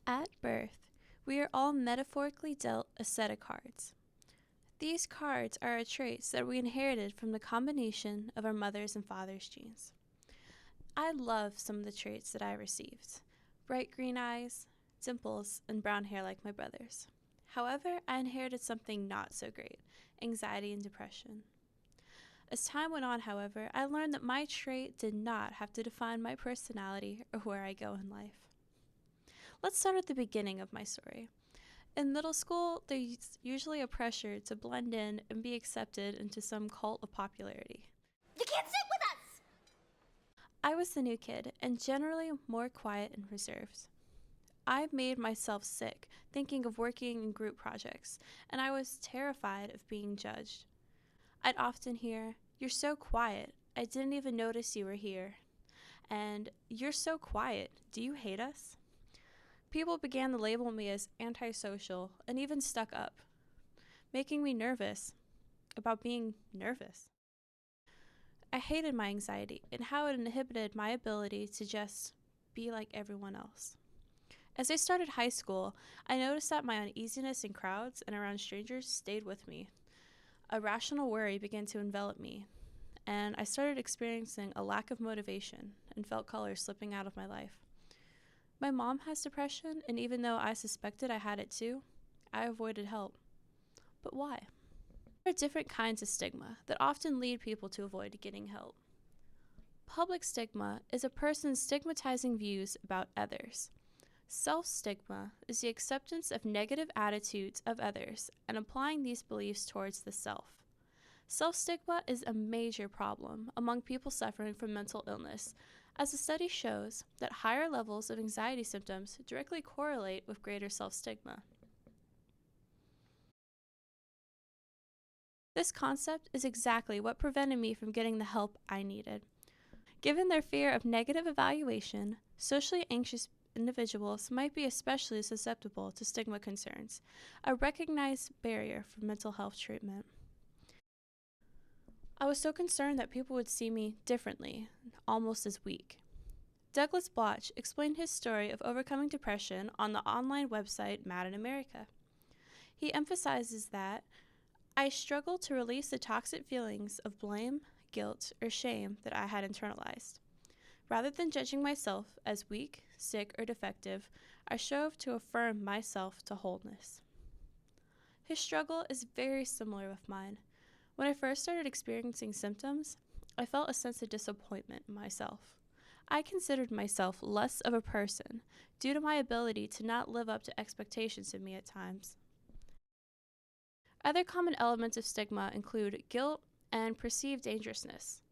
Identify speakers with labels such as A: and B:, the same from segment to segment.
A: At birth, we are all metaphorically dealt a set of cards. These cards are our traits that we inherited from the combination of our mother's and father's genes. I love some of the traits that I received: bright green eyes, dimples, and brown hair like my brothers. However, I inherited something not so great: anxiety and depression. As time went on, however, I learned that my trait did not have to define my personality or where I go in life. Let's start at the beginning of my story. In middle school, there's usually a pressure to blend in and be accepted into some cult of popularity.
B: You can't sit with us!
A: I was the new kid and generally more quiet and reserved. I made myself sick thinking of working in group projects, and I was terrified of being judged. I'd often hear, "You're so quiet, I didn't even notice you were here," and "You're so quiet, do you hate us?" People began to label me as antisocial and even stuck up, making me nervous about being nervous. I hated my anxiety and how it inhibited my ability to just be like everyone else. As I started high school, I noticed that my uneasiness in crowds and around strangers stayed with me. A rational worry began to envelop me, and I started experiencing a lack of motivation and felt colors slipping out of my life. My mom has depression, and even though I suspected I had it too, I avoided help. But why? There are different kinds of stigma that often lead people to avoid getting help. Public stigma is a person's stigmatizing views about others. Self-stigma is the acceptance of negative attitudes of others and applying these beliefs towards the self. Self-stigma is a major problem among people suffering from mental illness, as the study shows that higher levels of anxiety symptoms directly correlate with greater self-stigma. This concept is exactly what prevented me from getting the help I needed. Given their fear of negative evaluation, socially anxious individuals might be especially susceptible to stigma concerns, a recognized barrier for mental health treatment. I was so concerned that people would see me differently, almost as weak. Douglas Bloch explained his story of overcoming depression on the online website Mad in America. He emphasizes that I struggled to release the toxic feelings of blame, guilt, or shame that I had internalized. Rather than judging myself as weak, sick, or defective, I strove to affirm myself to wholeness. His struggle is very similar with mine. When I first started experiencing symptoms, I felt a sense of disappointment in myself. I considered myself less of a person due to my ability to not live up to expectations of me at times. Other common elements of stigma include guilt and perceived dangerousness.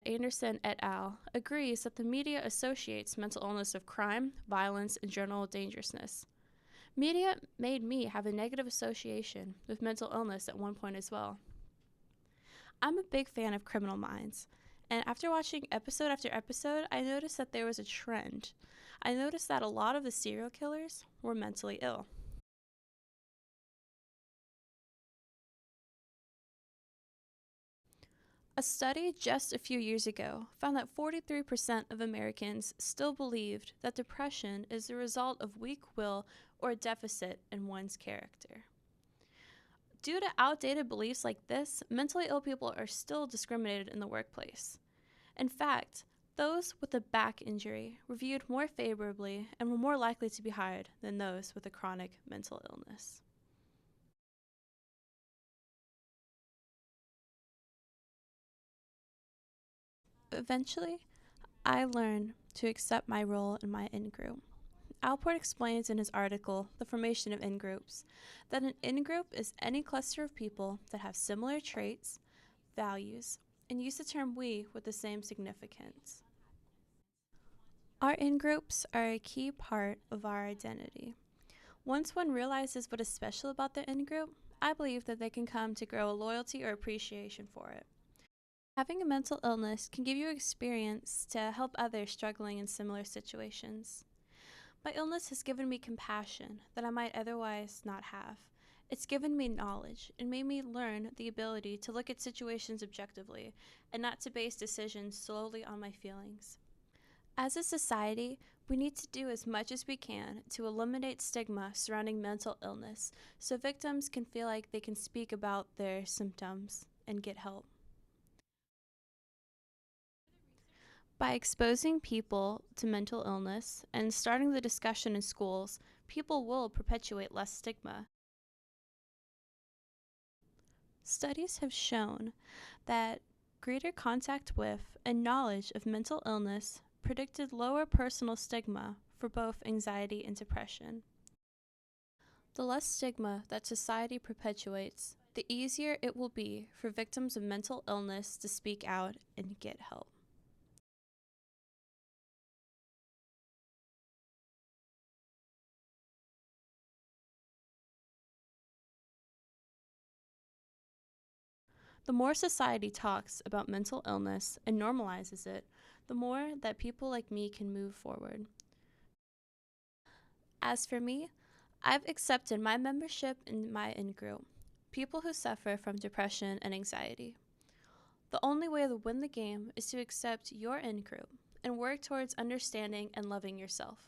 A: Anderson et al. Agrees that the media associates mental illness with crime, violence, and general dangerousness. Media made me have a negative association with mental illness at one point as well. I'm a big fan of Criminal Minds, and after watching episode after episode, I noticed that there was a trend. I noticed that a lot of the serial killers were mentally ill. A study just a few years ago found that 43% of Americans still believed that depression is the result of weak will or a deficit in one's character. Due to outdated beliefs like this, mentally ill people are still discriminated in the workplace. In fact, those with a back injury were viewed more favorably and were more likely to be hired than those with a chronic mental illness. Eventually, I learned to accept my role in my in-group. Alport explains in his article, The Formation of In-Groups, that an in-group is any cluster of people that have similar traits, values, and use the term we with the same significance. Our in-groups are a key part of our identity. Once one realizes what is special about their in-group, I believe that they can come to grow a loyalty or appreciation for it. Having a mental illness can give you experience to help others struggling in similar situations. My illness has given me compassion that I might otherwise not have. It's given me knowledge and made me learn the ability to look at situations objectively and not to base decisions solely on my feelings. As a society, We need to do as much as we can to eliminate stigma surrounding mental illness so victims can feel like they can speak about their symptoms and get help. By exposing people to mental illness and starting the discussion in schools, people will perpetuate less stigma. Studies have shown that greater contact with and knowledge of mental illness predicted lower personal stigma for both anxiety and depression. The less stigma that society perpetuates, the easier it will be for victims of mental illness to speak out and get help. The more society talks about mental illness and normalizes it, the more that people like me can move forward. As for me, I've accepted my membership in my in-group, people who suffer from depression and anxiety. The only way to win the game is to accept your in-group and work towards understanding and loving yourself.